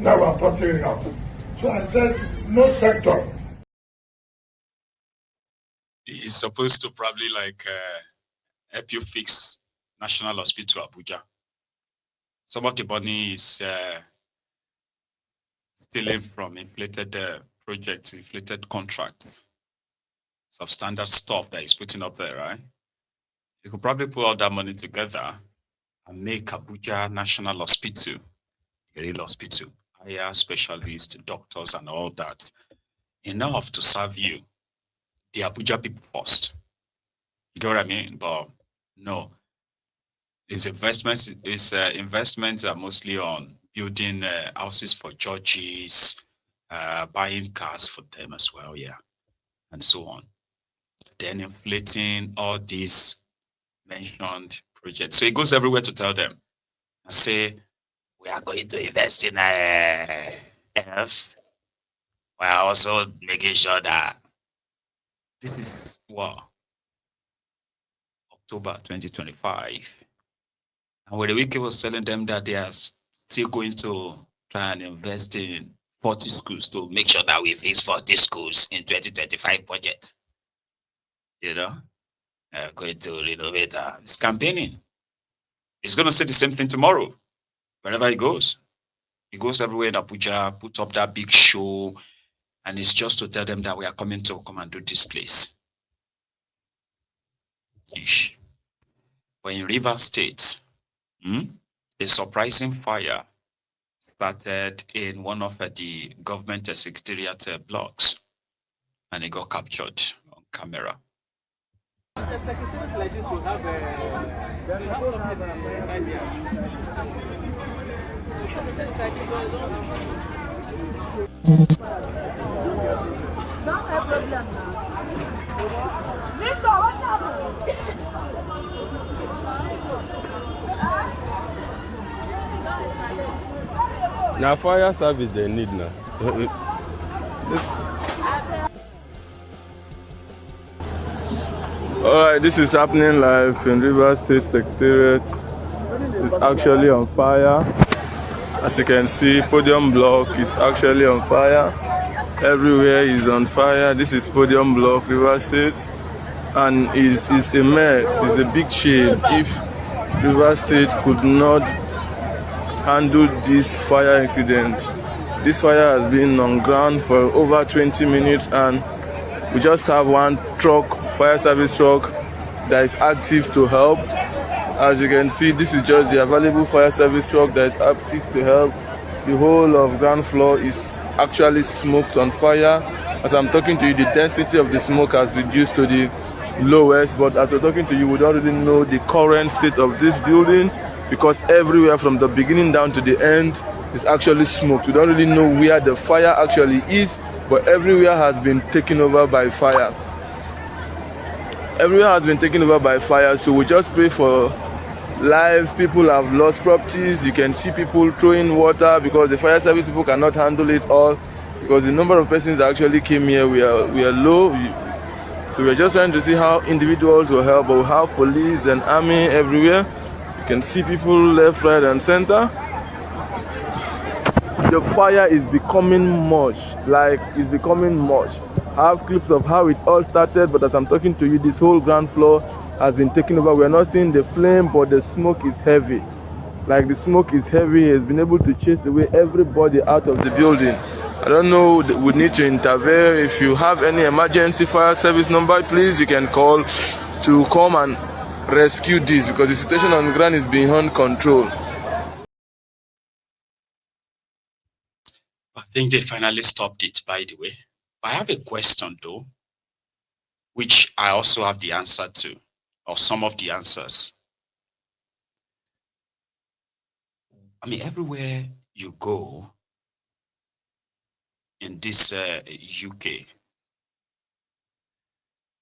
Now we're touching it out. So I said, no sector. He's supposed to probably help you fix National Hospital Abuja. Some of the money is stealing from inflated projects, inflated contracts, substandard stuff that he's putting up there, right? You could probably put all that money together and make Abuja National Hospital a real hospital, hire specialists, doctors, and all that, enough to serve you, the Abuja people first. You get what I mean? But no, his investments are mostly on building houses for judges, buying cars for them as well, yeah, and so on. Then inflating all these mentioned projects. So he goes everywhere to tell them and say, we are going to invest in health. We are also making sure that this is October 2025. And when the Wike was telling them that they are still going to try and invest in 40 schools to make sure that we fix 40 schools in 2025 budget. You know, going to renovate. It's campaigning. He's going to say the same thing tomorrow, wherever he goes. He goes everywhere in Abuja, put up that big show, and it's just to tell them that we are coming to come and do this place. Ish. But in Rivers State, a surprising fire started in one of the government secretariat blocks, and it got captured on camera. The secretariat like this will have something inside there. Don't have problem now. Victor, what happened? Now fire service they need now. Alright, this is happening live in Rivers State Secretariat. It's actually on fire. As you can see, podium block is actually on fire. Everywhere is on fire. This is podium block, Rivers State, and it's a mess. It's a big shame if Rivers State could not handle this fire incident. This fire has been on ground for over 20 minutes, and we just have one truck, fire service truck, that is active to help. As you can see, this is just the available fire service truck that is active to help. The whole of ground floor is actually smoked on fire. As I'm talking to you, the density of the smoke has reduced to the lowest, but as we're talking to you, we don't really know the current state of this building, because everywhere from the beginning down to the end is actually smoked. We don't really know where the fire actually is, but everywhere has been taken over by fire. Everywhere has been taken over by fire, so we just pray for lives. People have lost properties. You can see people throwing water because the fire service people cannot handle it all, because the number of persons that actually came here, we are low. So we're just trying to see how individuals will help, but we have police and army everywhere. You can see people left, right, and center. The fire is becoming much, it's becoming much. I have clips of how it all started, but as I'm talking to you, this whole ground floor has been taken over. We are not seeing the flame, but the smoke is heavy. The smoke is heavy. It's been able to chase away everybody out of the building. I don't know, we need to intervene. If you have any emergency fire service number, please, you can call to come and rescue this, because the situation on the ground is beyond control. I think they finally stopped it, by the way. I have a question, though, which I also have the answer to, or some of the answers. I mean, everywhere you go in this UK,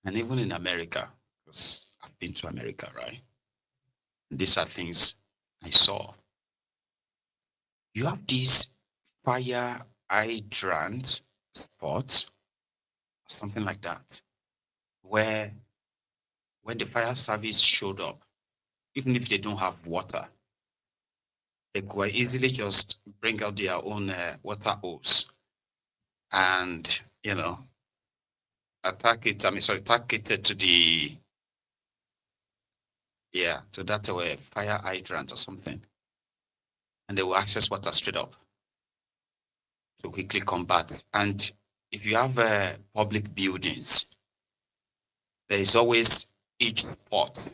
and even in America, because I've been to America, right? These are things I saw. You have these fire hydrant spots, something like that, where when the fire service showed up, even if they don't have water, they could easily just bring out their own water hose and, target it to to that fire hydrant or something. And they will access water straight up to quickly combat. And if you have public buildings, there is always each spot.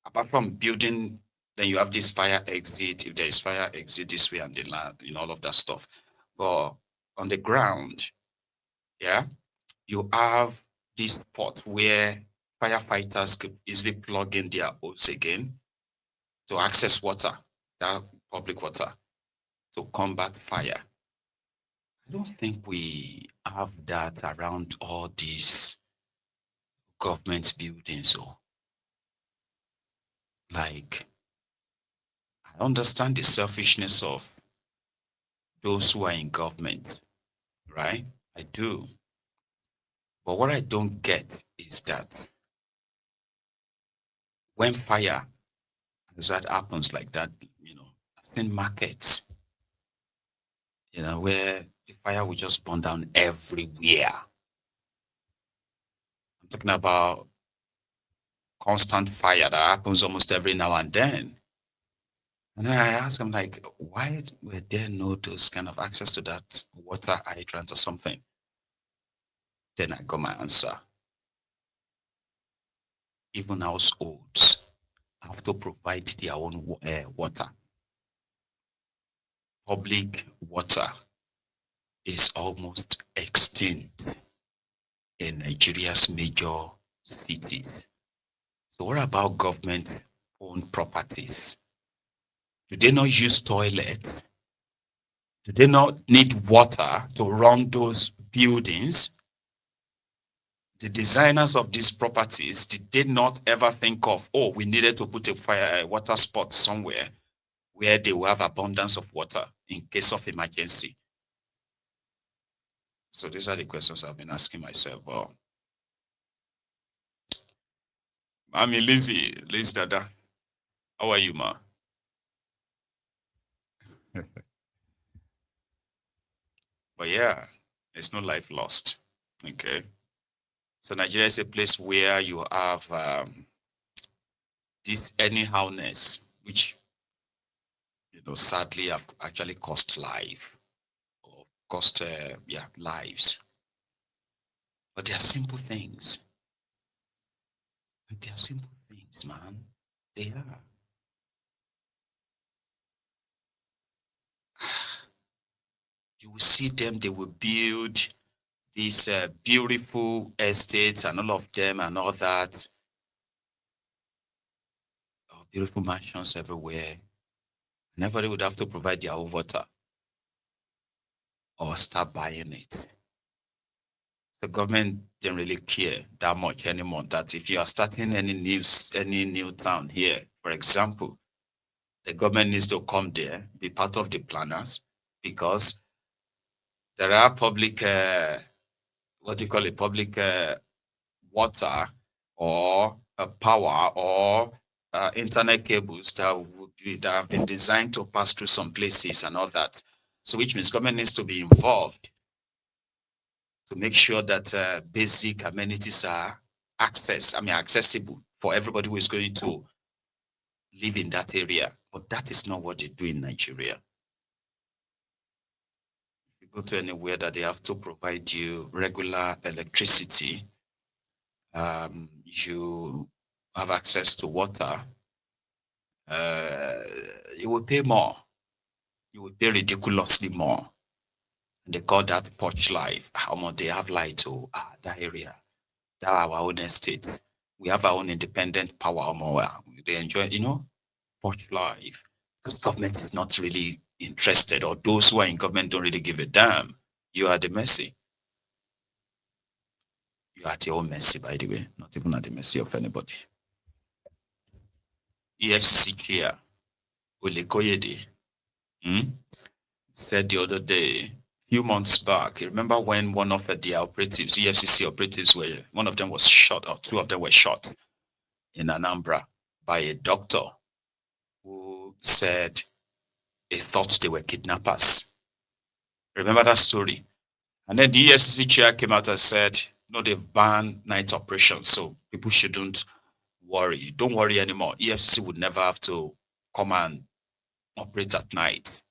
Apart from building, then you have this fire exit. If there is fire exit this way and the land, all of that stuff. But on the ground, you have this spot where firefighters could easily plug in their hose again to access water, that public water, to combat fire. I don't think we have that around all these government buildings. Or like, I understand the selfishness of those who are in government, right? I do. But what I don't get is that when fire hazard happens like that, I've seen markets, where the fire will just burn down everywhere. I'm talking about constant fire that happens almost every now and then. And then I ask them, like, why were there no those kind of access to that water hydrant or something? Then I got my answer. Even households have to provide their own water. Public water is almost extinct in Nigeria's major cities. So what about government-owned properties? Do they not use toilets? Do they not need water to run those buildings? The designers of these properties, did they not ever think of, we needed to put a water spot somewhere where they will have abundance of water in case of emergency? So these are the questions I've been asking myself. I'm Lizzie Dada. How are you, ma? But yeah, there's no life lost. Okay. So Nigeria is a place where you have this anyhowness, which sadly have actually cost life or cost lives. But they are simple things. They are simple things, man. They are. You will see them, they will build these beautiful estates and all of them and all that. Beautiful mansions everywhere. And everybody would have to provide their own water or start buying it. The government didn't really care that much anymore that if you are starting any new town here, for example, the government needs to come there, be part of the planners, because there are public, public water or power or internet cables that have been designed to pass through some places and all that. So which means government needs to be involved to make sure that basic amenities are accessible for everybody who is going to live in that area. But that is not what they do in Nigeria. If you go to anywhere that they have to provide you regular electricity, you have access to water, you will pay more. You will pay ridiculously more. And they call that porch life. How much they have light to that area, that our own estate. We have our own independent power more. They enjoy, porch life. Because government is not really interested, or those who are in government don't really give a damn. You are the mercy. You are at your own mercy, by the way, not even at the mercy of anybody. EFCC chair, Ole Koyede, said the other day, few months back, you remember when one of the operatives, EFCC operatives, one of them was shot, or two of them were shot in Anambra by a doctor who said they thought they were kidnappers. Remember that story? And then the EFCC chair came out and said, no, they've banned night operations, so people shouldn't worry. Don't worry anymore. EFCC would never have to come and operate at night.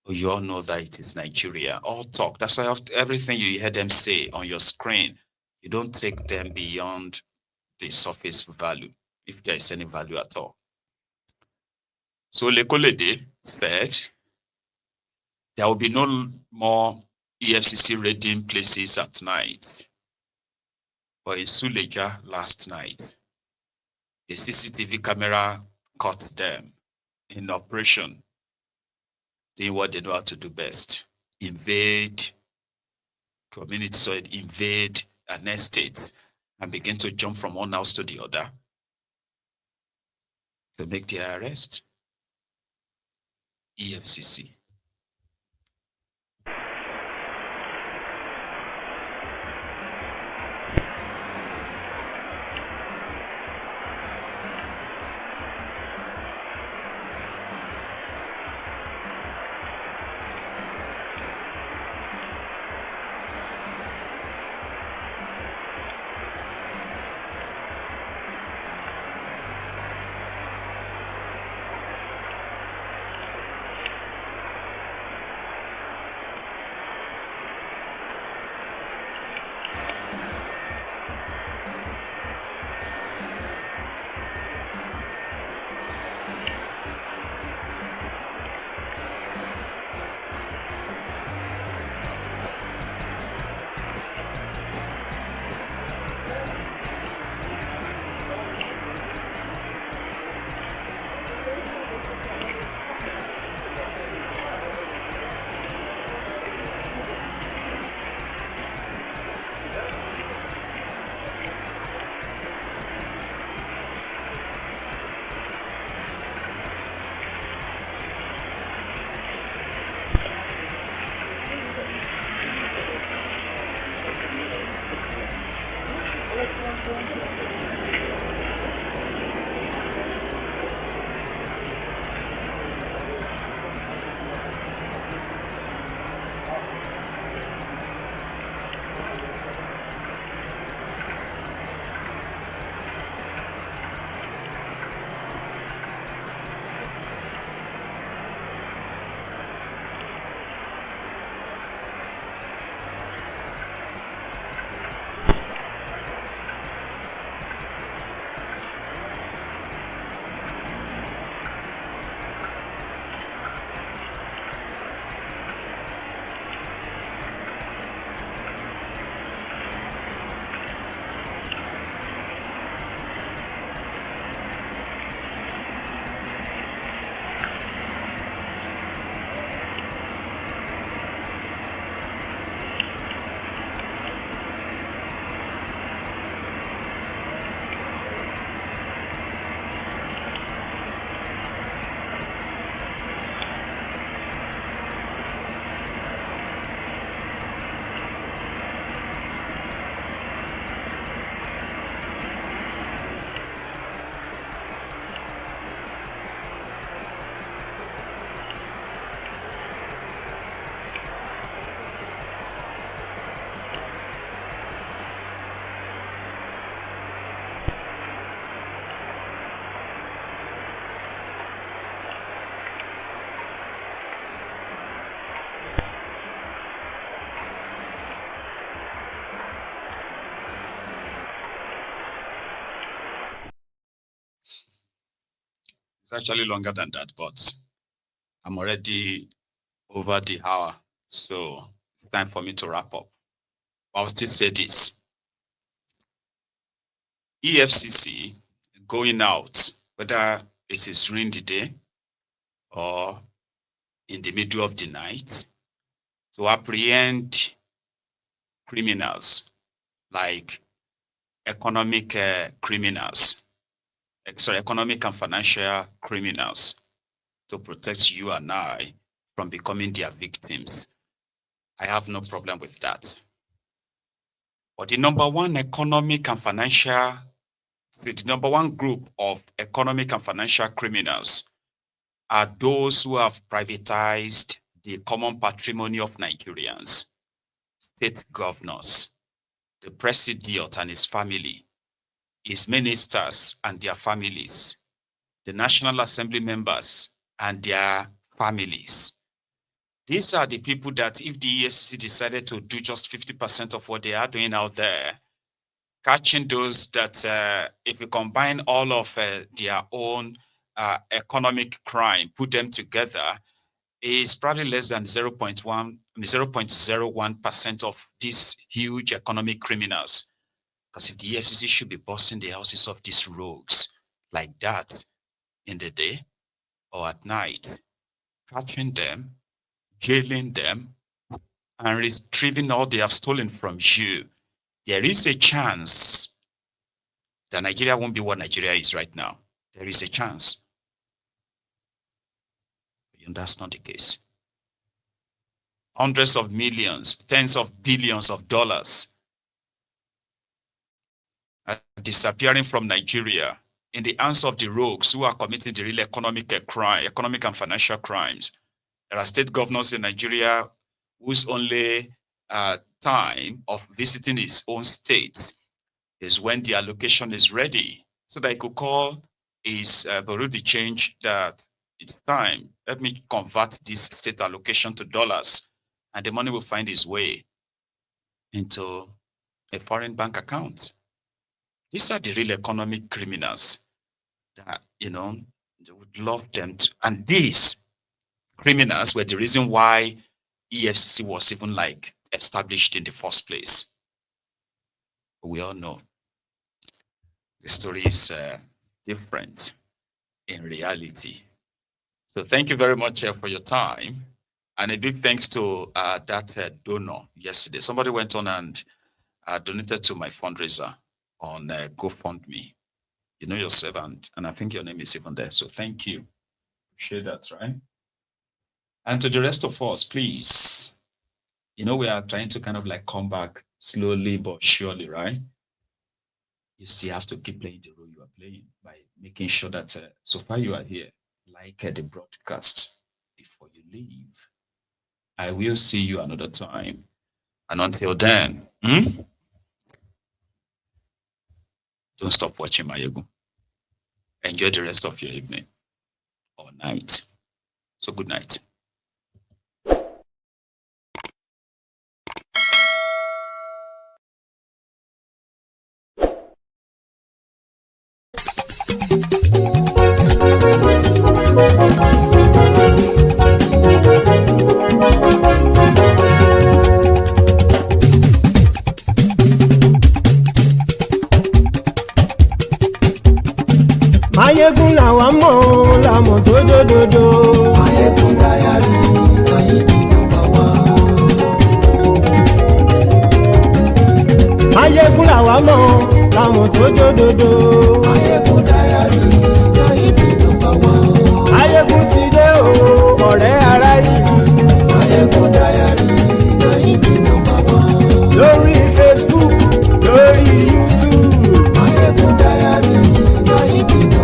But you all know that it is Nigeria. All talk. That's why everything you hear them say on your screen, you don't take them beyond the surface value, if there is any value at all. So Lekolede said there will be no more EFCC raiding places at night. But in Suleja last night, a CCTV camera caught them in operation, doing what they know how to do best: invade communities, or invade an estate and begin to jump from one house to the other to make their arrest. EFCC. It's actually longer than that, but I'm already over the hour, so it's time for me to wrap up. I'll still say this. EFCC going out, whether it is during the day or in the middle of the night, to apprehend criminals like economic criminals, economic and financial criminals, to protect you and I from becoming their victims. I have no problem with that. But the number one group of economic and financial criminals are those who have privatized the common patrimony of Nigerians, state governors, the president and his family, his ministers and their families, the National Assembly members and their families. These are the people that if the EFCC decided to do just 50% of what they are doing out there, catching those that if you combine all of their own economic crime, put them together, is probably less than 0.01% of these huge economic criminals. Because if the EFCC should be busting the houses of these rogues like that in the day or at night, catching them, jailing them, and retrieving all they have stolen from you, there is a chance that Nigeria won't be what Nigeria is right now. There is a chance. And that's not the case. Hundreds of millions, tens of billions of dollars are disappearing from Nigeria in the hands of the rogues who are committing the real economic and financial crimes. There are state governors in Nigeria whose only time of visiting his own state is when the allocation is ready, so that he could call his bureau de change that it's time, let me convert this state allocation to dollars, and the money will find its way into a foreign bank account. These are the real economic criminals that, they would love them to. And these criminals were the reason why EFCC was even established in the first place. We all know the story is different in reality. So thank you very much for your time. And a big thanks to that donor yesterday. Somebody went on and donated to my fundraiser on GoFundMe. You know yourself, and I think your name is even there. So thank you. Appreciate that, right? And to the rest of us, please, we are trying to kind of come back slowly but surely, right? You still have to keep playing the role you are playing by making sure that so far you are here, the broadcast before you leave. I will see you another time. And until then, don't stop watching Maiyegun. Enjoy the rest of your evening or night. So good night. Maiyegun làwa mọ̀ làmọ̀ tó dòdòdò. Maiyegun Diary, Maiyegun #1. Maiyegun làwa mọ̀ làmọ̀ tó dòdòdò. Maiyegun Diary, Maiyegun #1. Maiyegun ti dé o ọ̀rẹ́ ará ìlú. Maiyegun Diary, Maiyegun #1. Lórí Facebook, lórí YouTube. Maiyegun Diary, Maiyegun #1.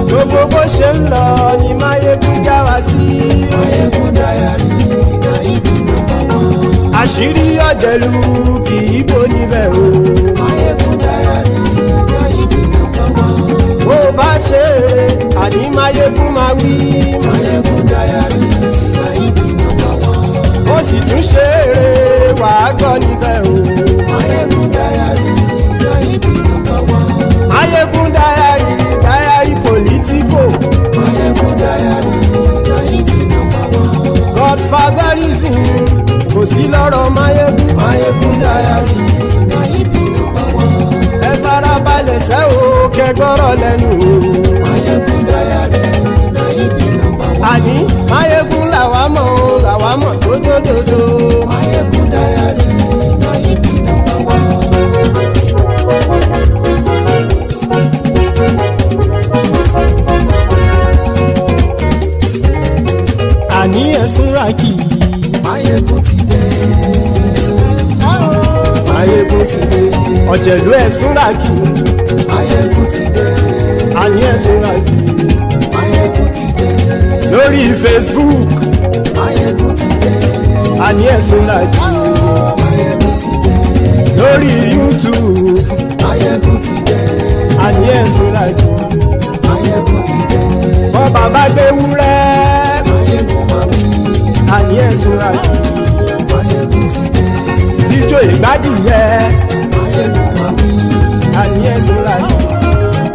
Gbogbo bó ṣe ń lọ ni Maiyegun já wa sí. Maiyegun Diary, Maiyegun #1. Àṣírí ọ̀jẹ̀lú kì í bò níbẹ̀ o. Maiyegun Diary, Maiyegun #1. Bó bá ṣe eré àní Maiyegun máa wí. Maiyegun Diary, Maiyegun #1. Ó sì tún ṣe eré wàá gbọ́ níbẹ̀ o. Maiyegun Diary, Maiyegun #1. Maiyegun Diary, Diary Politico. Maiyegun Diary, Maiyegun #1. Godfatherism kò sí lọ́rọ̀ Maiyegun. Maiyegun Diary, Maiyegun #1. Ẹ farabalẹ̀ sẹ́ o kẹgbọ́rọ̀ lẹ́nu o. Maiyegun Diary, Maiyegun #1. Àní Maiyegun làwa mọ̀ tó dòdòdò. Maiyegun Diary, Maiyegun #1. Àní ẹ̀sùn ràkì. Maiyegun ti dé. Maiyegun ti dé. Ọ̀jẹ̀lú ẹ̀sùn ràkì. Maiyegun ti dé. Àní ẹ̀sùn ràkì. Maiyegun ti dé. lórí Facebook Maiyegun ti dé. àní ẹ̀sùn làjú Maiyegun ti dé. lórí YouTube Maiyegun ti dé. àní ẹ̀sùn làjú Maiyegun ti dé. bọ́ bàbá gbé wúrẹ́ Maiyegun máa wí. àní ẹ̀sùn làjú Maiyegun ti dé. ijó ìgbádìyẹ Maiyegun máa wí. àní ẹ̀sùn làjú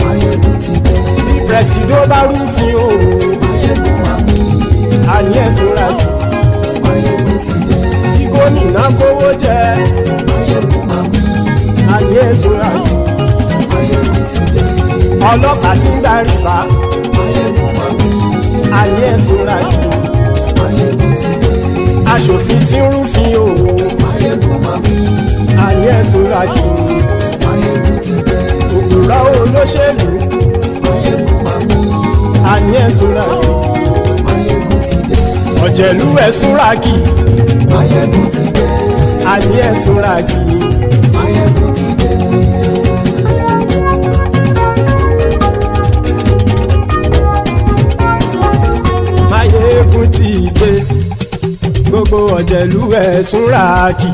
Maiyegun ti dé. pẹ̀sìdó bá rúfin o Maiyegun máa wí. àní ẹ̀sùn làjú Maiyegun ti dé. kí gómìnà kówó jẹ Maiyegun máa wí. àní ẹ̀sùn làjú Maiyegun ti dé. ọlọ́pàá tí ń darí bá Maiyegun máa wí. àní ẹ̀sùn làjú Maiyegun ti dé. aṣòfin tí ń rúfin o Maiyegun máa wí. àní ẹ̀sùn làjú Maiyegun ti dé. òpùrọ́ olóṣèlú Maiyegun máa wí. àní ẹ̀sùn làjú Maiyegun ti dé. ọ̀jẹ̀lú ẹ̀sùn ràkì Maiyegun ti dé. àní ẹ̀sùn ràkì Maiyegun ti dé. Maiyegun ti dé gbogbo ọ̀jẹ̀lú ẹ̀sùn ràkì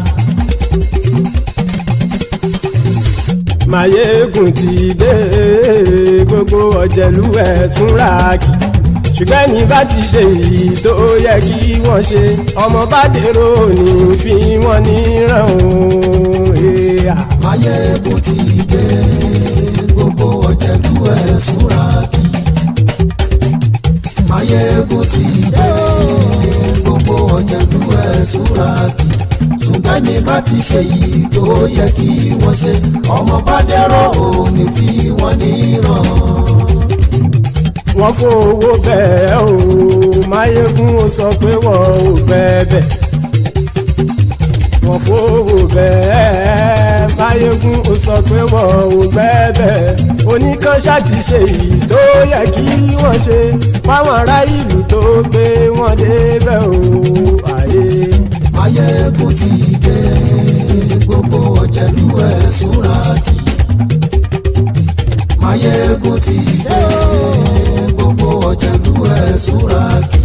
Maiyegun ti dé gbogbo ọ̀jẹ̀lú ẹ̀sùn ràkì ṣùgbọ́n ní bá ti ṣe èyí tó yẹ kí wọ́n ṣe ọmọ bá dèrò ní fi wọ́n níran òun èèyà. Maiyegun ti dé. Gbogbo ọ̀jẹ̀lú ẹ̀sùn ràkì. Maiyegun ti dé. Gbogbo ọ̀jẹ̀lú ẹ̀sùn ràkì. ṣùgbọ́n ní bá ti ṣe yìí tó yẹ kí wọ́n ṣe ọmọ bá dẹ́rọ̀ òní fi wọ́n níran. wọ́n fowó bẹ́ẹ̀ o Maiyegun ó sọ pé wọ́n ò fẹ́ bẹ́ẹ̀ wọ́n fowó bẹ́ẹ̀ Maiyegun ó sọ pé wọ́n ò fẹ́ bẹ́ẹ̀ oníkanṣá ti ṣe èyí tó yẹ kí wọ́n ṣe fáwọn ará ìlú tó gbé wọn débẹ̀ o àyè. Maiyegun ti dé gbogbo ọ̀jẹ̀lú ẹ̀ súnra kì. Maiyegun ti dé gbogbo ọ̀jẹ̀lú ẹ̀ súnra kì.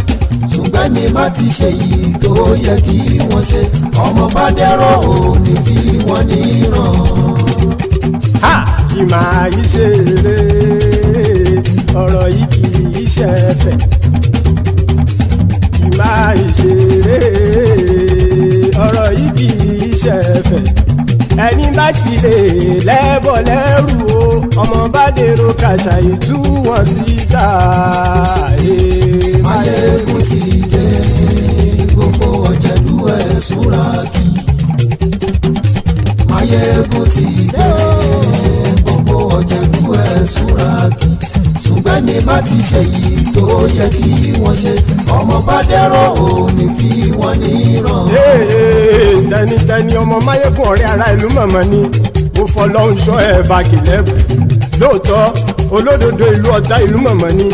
ṣùgbọ́n ní má ti ṣe yìí tó yẹ kí wọ́n ṣe ọmọ bá dẹ́rọ̀ òní fi wọ́n níran. ha kì máa yí ṣeré ọ̀rọ̀ yìí kì í ṣẹ̀fẹ̀ kì máa yí ṣeré ọ̀rọ̀ yìí kì í ṣẹ̀fẹ̀ ẹni bá ti lè lẹ́bọ̀ lẹ́rù o ọmọ bá dèrò kàṣàyè tú wọn síta. Maiyegun ti dé gbogbo ọ̀jẹ̀lú ẹ̀ súnra kì. Maiyegun ti dé gbogbo ọ̀jẹ̀lú ẹ̀ súnra kì. ṣùgbọ́n ní bá ti ṣe yìí tó yẹ kí wọ́n ṣe ọmọ bá dẹ́rọ̀ òní fi wọ́n níran. tẹnitẹni ọmọ Maiyegun ọ̀rẹ́ ara ìlú mọ̀mọ́ ni mo fọlọ́hún sọ ẹ̀ bá kìlẹ́bù lóòótọ́ olódodo ìlú ọ̀tá ìlú mọ̀mọ́ ni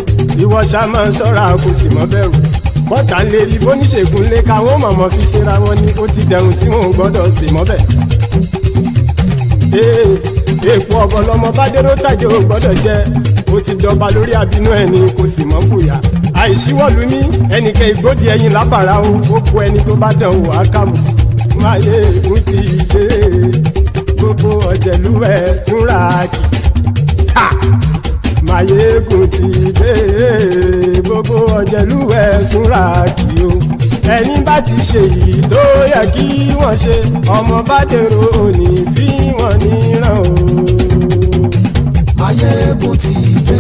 ìwọ ṣá máa ń ṣọ́ra kò sì mọ́ bẹ̀rù bọ́tà ń lè rí bóníṣègùn lé káwọn mọ̀mọ́ fi ṣera wọn ni ó ti dẹrùn tí wọn ò gbọ́dọ̀ sì mọ́ bẹ̀. èèpo ọ̀bọ̀lọmọ bá dérò tàjẹ́ ò gbọ́dọ̀ jẹ́ ó ti dọba lórí abínú ẹni kò sì mọ́ fòyà àìsíwọ́lu ní ẹnìkẹ́ ìgbódì ẹyin lábàrá o ó kó ẹni tó bá dán o àkàmù. Maiyegun ti dé gbogbo ọ̀jẹ̀lú ẹ̀ túnra kì. Maiyegun ti dé gbogbo ọ̀jẹ̀lú ẹ̀ túnra kì o ẹni bá ti ṣe yìí tó yẹ kí wọ́n ṣe ọmọ bá dèrò òní fi wọ́n níran o. Maiyegun ti dé